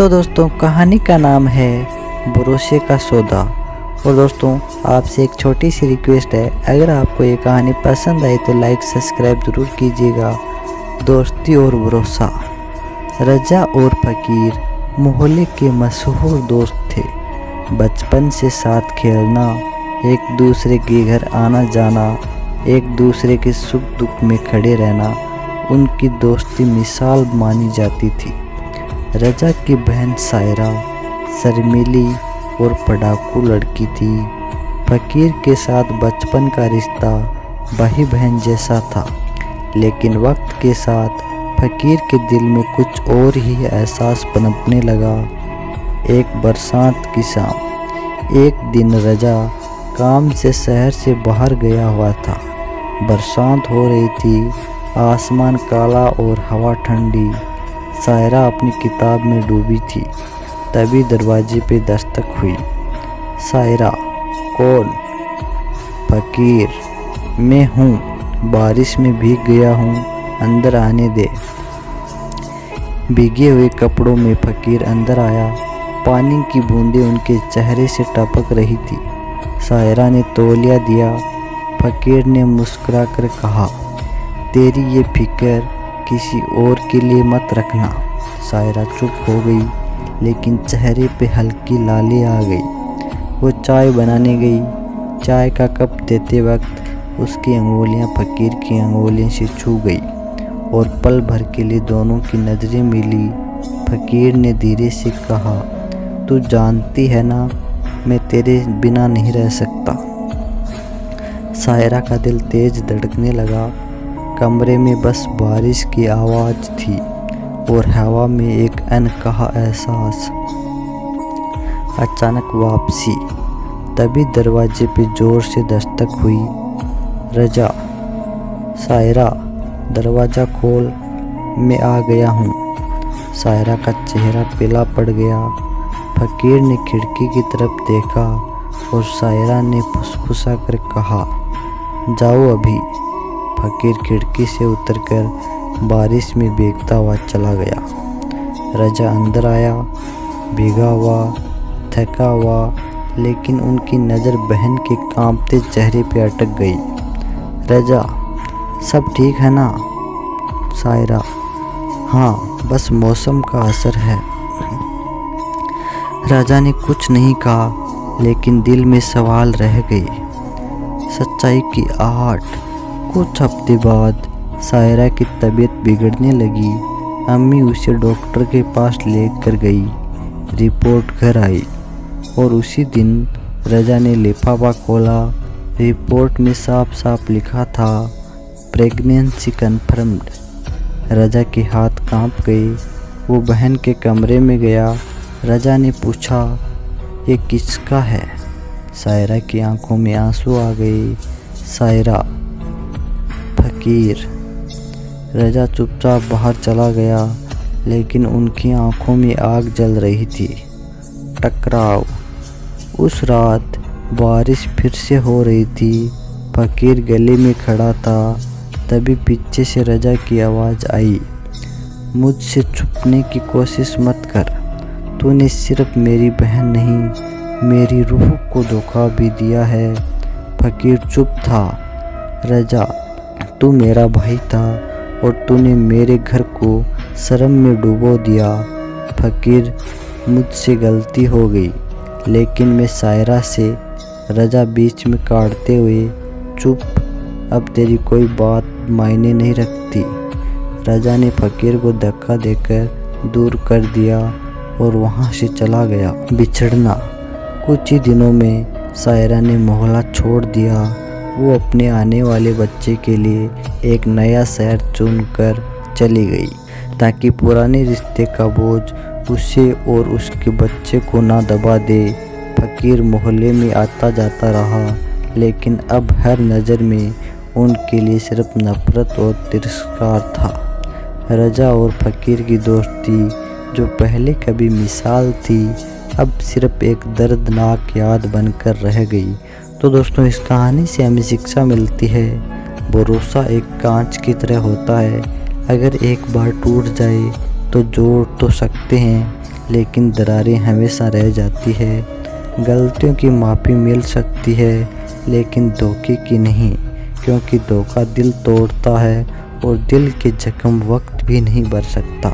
तो दोस्तों कहानी का नाम है भरोसे का सौदा। और दोस्तों आपसे एक छोटी सी रिक्वेस्ट है, अगर आपको ये कहानी पसंद आई तो लाइक सब्सक्राइब ज़रूर कीजिएगा। दोस्ती और भरोसा। रजा और फकीर मोहल्ले के मशहूर दोस्त थे। बचपन से साथ खेलना, एक दूसरे के घर आना जाना, एक दूसरे के सुख दुख में खड़े रहना उनकी दोस्ती मिसाल मानी जाती थी। रजा की बहन सायरा शर्मीली और पढ़ाकू लड़की थी। फकीर के साथ बचपन का रिश्ता भाई बहन जैसा था, लेकिन वक्त के साथ फकीर के दिल में कुछ और ही एहसास पनपने लगा। एक बरसात की शाम, एक दिन रजा काम से शहर से बाहर गया हुआ था। बरसात हो रही थी, आसमान काला और हवा ठंडी। सायरा अपनी किताब में डूबी थी, तभी दरवाजे पे दस्तक हुई। सायरा, कौन? फकीर, मैं हूँ, बारिश में भीग गया हूँ, अंदर आने दे। भीगे हुए कपड़ों में फकीर अंदर आया। पानी की बूंदें उनके चेहरे से टपक रही थी। सायरा ने तौलिया दिया। फकीर ने मुस्कुराकर कहा, तेरी ये फिक्र किसी और के लिए मत रखना। सायरा चुप हो गई, लेकिन चेहरे पे हल्की लाली आ गई। वो चाय बनाने गई। चाय का कप देते वक्त उसकी अंगुलियां फकीर की अंगुलियों से छू गई और पल भर के लिए दोनों की नज़रें मिली। फकीर ने धीरे से कहा, तू जानती है ना, मैं तेरे बिना नहीं रह सकता। सायरा का दिल तेज धड़कने लगा। कमरे में बस बारिश की आवाज़ थी और हवा में एक अनकहा एहसास। अचानक वापसी। तभी दरवाजे पे जोर से दस्तक हुई। रजा। सायरा, दरवाज़ा खोल, मैं आ गया हूँ। सायरा का चेहरा पीला पड़ गया। फकीर ने खिड़की की तरफ देखा और सायरा ने फुसफुसा कर कहा, जाओ अभी। फकीर खिड़की से उतरकर बारिश में भीगता हुआ चला गया। रजा अंदर आया, भीगा हुआ, थका हुआ, लेकिन उनकी नज़र बहन के कांपते चेहरे पे अटक गई। रजा, सब ठीक है ना? सायरा, हाँ, बस मौसम का असर है। राजा ने कुछ नहीं कहा, लेकिन दिल में सवाल रह गए। सच्चाई की आहट। कुछ हफ्ते बाद सायरा की तबीयत बिगड़ने लगी। अम्मी उसे डॉक्टर के पास लेकर गई। रिपोर्ट घर आई और उसी दिन रजा ने लिफाफा खोला। रिपोर्ट में साफ साफ लिखा था, प्रेगनेंसी कन्फर्म्ड। रजा के हाथ कांप गए। वो बहन के कमरे में गया। रजा ने पूछा, ये किसका है? सायरा की आंखों में आंसू आ गए। सायरा, फकीर। रजा चुपचाप बाहर चला गया, लेकिन उनकी आंखों में आग जल रही थी। टकराव। उस रात बारिश फिर से हो रही थी। फकीर गली में खड़ा था, तभी पीछे से रजा की आवाज़ आई, मुझसे छुपने की कोशिश मत कर। तूने सिर्फ मेरी बहन नहीं, मेरी रूह को धोखा भी दिया है। फकीर चुप था। रजा, तू मेरा भाई था और तूने मेरे घर को शर्म में डुबो दिया। फकीर, मुझसे गलती हो गई, लेकिन मैं सायरा से। रजा बीच में काटते हुए, चुप, अब तेरी कोई बात मायने नहीं रखती। रजा ने फकीर को धक्का देकर दूर कर दिया और वहाँ से चला गया। बिछड़ना। कुछ ही दिनों में सायरा ने मोहल्ला छोड़ दिया। वो अपने आने वाले बच्चे के लिए एक नया शहर चुनकर चली गई, ताकि पुराने रिश्ते का बोझ उसे और उसके बच्चे को ना दबा दे। फकीर मोहल्ले में आता जाता रहा, लेकिन अब हर नज़र में उनके लिए सिर्फ नफरत और तिरस्कार था। रजा और फकीर की दोस्ती, जो पहले कभी मिसाल थी, अब सिर्फ एक दर्दनाक याद बनकर रह गई। तो दोस्तों इस कहानी से हमें शिक्षा मिलती है, भरोसा एक कांच की तरह होता है। अगर एक बार टूट जाए तो जोड़ तो सकते हैं, लेकिन दरारें हमेशा रह जाती है। गलतियों की माफ़ी मिल सकती है लेकिन धोखे की नहीं, क्योंकि धोखा दिल तोड़ता है और दिल के जख्म वक्त भी नहीं भर सकता।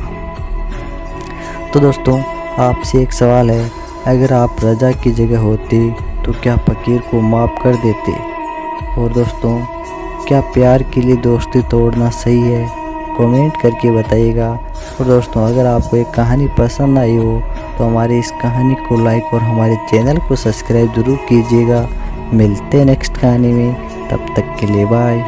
तो दोस्तों, आपसे एक सवाल है, अगर आप रजा की जगह होते तो क्या फ़कीर को माफ़ कर देते? और दोस्तों, क्या प्यार के लिए दोस्ती तोड़ना सही है? कमेंट करके बताइएगा। और दोस्तों, अगर आपको एक कहानी पसंद आई हो तो हमारी इस कहानी को लाइक और हमारे चैनल को सब्सक्राइब ज़रूर कीजिएगा। मिलते हैं नेक्स्ट कहानी में, तब तक के लिए बाय।